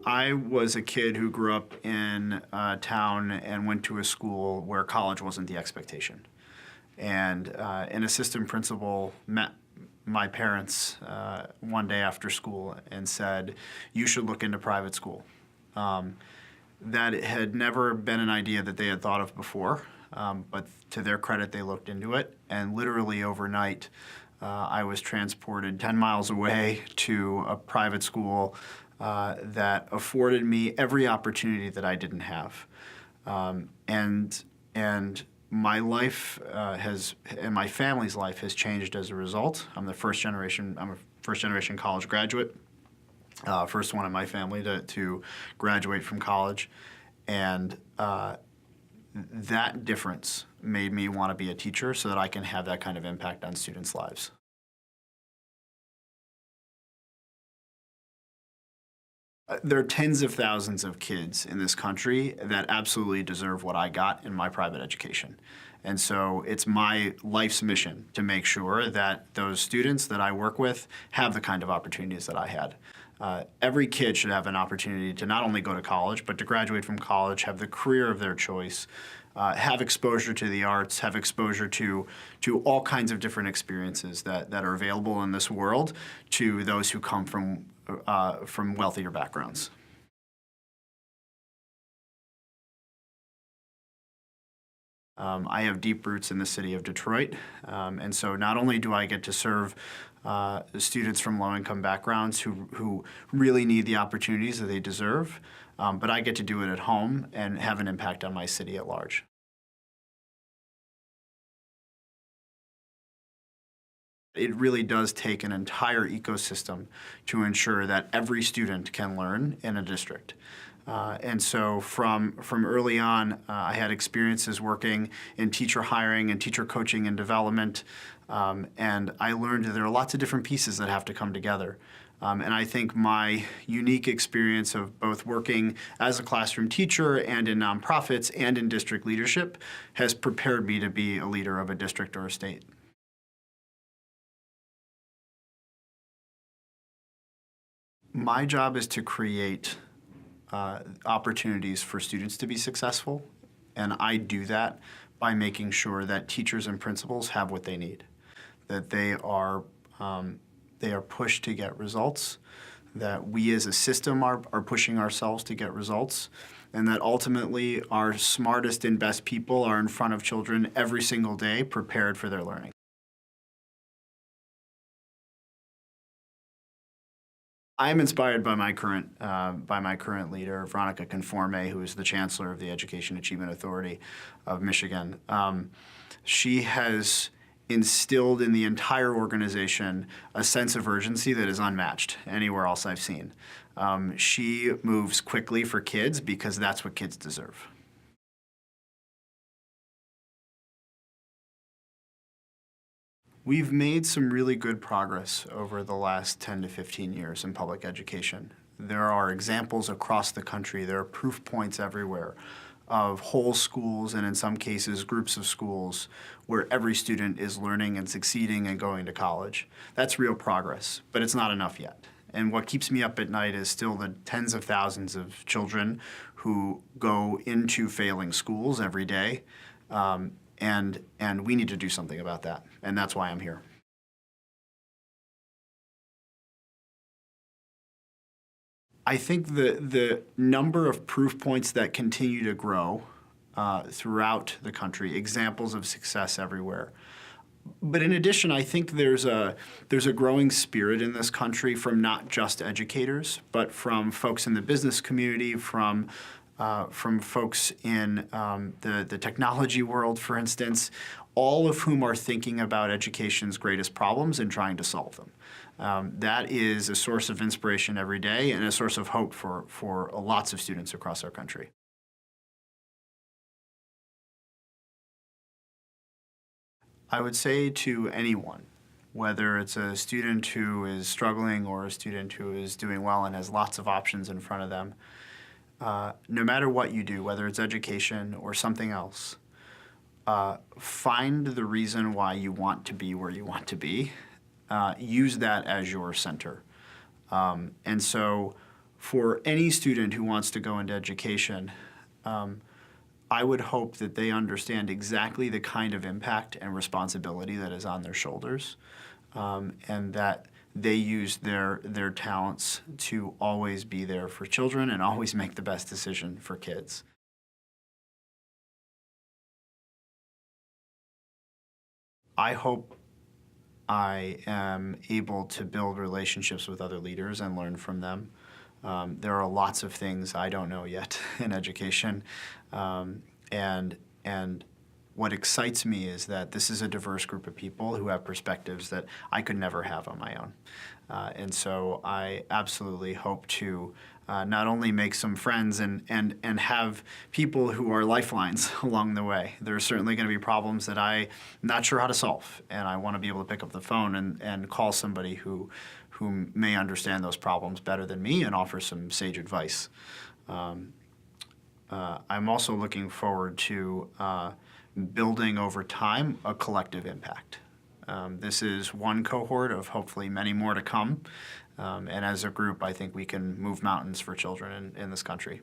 I was a kid who grew up in a town and went to a school where college wasn't the expectation. And an assistant principal met my parents one day after school and said, "You should look into private school." That had never been an idea that they had thought of before, but to their credit, they looked into it. And literally overnight, I was transported 10 miles away to a private school that afforded me every opportunity that I didn't have. And my life and my family's life has changed as a result. I'm a first generation college graduate. First one in my family to graduate from college. And that difference made me want to be a teacher so that I can have that kind of impact on students' lives. There are tens of thousands of kids in this country that absolutely deserve what I got in my private education. And so it's my life's mission to make sure that those students that I work with have the kind of opportunities that I had. Every kid should have an opportunity to not only go to college, but to graduate from college, have the career of their choice, have exposure to the arts, have exposure to all kinds of different experiences that are available in this world to those who come from wealthier backgrounds. I have deep roots in the city of Detroit, and so not only do I get to serve students from low-income backgrounds who really need the opportunities that they deserve, but I get to do it at home and have an impact on my city at large. It really does take an entire ecosystem to ensure that every student can learn in a district. And so from early on, I had experiences working in teacher hiring and teacher coaching and development, and I learned that there are lots of different pieces that have to come together. And I think my unique experience of both working as a classroom teacher and in nonprofits and in district leadership has prepared me to be a leader of a district or a state. My job is to create opportunities for students to be successful, and I do that by making sure that teachers and principals have what they need, that they are pushed to get results, that we as a system are pushing ourselves to get results, and that ultimately our smartest and best people are in front of children every single day prepared for their learning. I'm inspired by my current leader, Veronica Conforme, who is the chancellor of the Education Achievement Authority of Michigan. She has instilled in the entire organization a sense of urgency that is unmatched anywhere else I've seen. She moves quickly for kids because that's what kids deserve. We've made some really good progress over the last 10 to 15 years in public education. There are examples across the country, there are proof points everywhere of whole schools and in some cases groups of schools where every student is learning and succeeding and going to college. That's real progress, but it's not enough yet. And what keeps me up at night is still the tens of thousands of children who go into failing schools every day. And we need to do something about that, and that's why I'm here. I think the number of proof points that continue to grow throughout the country, examples of success everywhere. But in addition, I think there's a growing spirit in this country from not just educators, but from folks in the business community, from folks in the technology world, for instance, all of whom are thinking about education's greatest problems and trying to solve them. That is a source of inspiration every day and a source of hope for lots of students across our country. I would say to anyone, whether it's a student who is struggling or a student who is doing well and has lots of options in front of them, no matter what you do, whether it's education or something else, find the reason why you want to be where you want to be. Use that as your center. And so for any student who wants to go into education, I would hope that they understand exactly the kind of impact and responsibility that is on their shoulders, and that they use their talents to always be there for children and always make the best decision for kids. I hope I am able to build relationships with other leaders and learn from them. There are lots of things I don't know yet in education, and what excites me is that this is a diverse group of people who have perspectives that I could never have on my own. And so I absolutely hope to not only make some friends and have people who are lifelines along the way. There are certainly going to be problems that I'm not sure how to solve, and I want to be able to pick up the phone and call somebody who may understand those problems better than me and offer some sage advice. I'm also looking forward to building over time a collective impact. This is one cohort of hopefully many more to come. And as a group, I think we can move mountains for children in this country.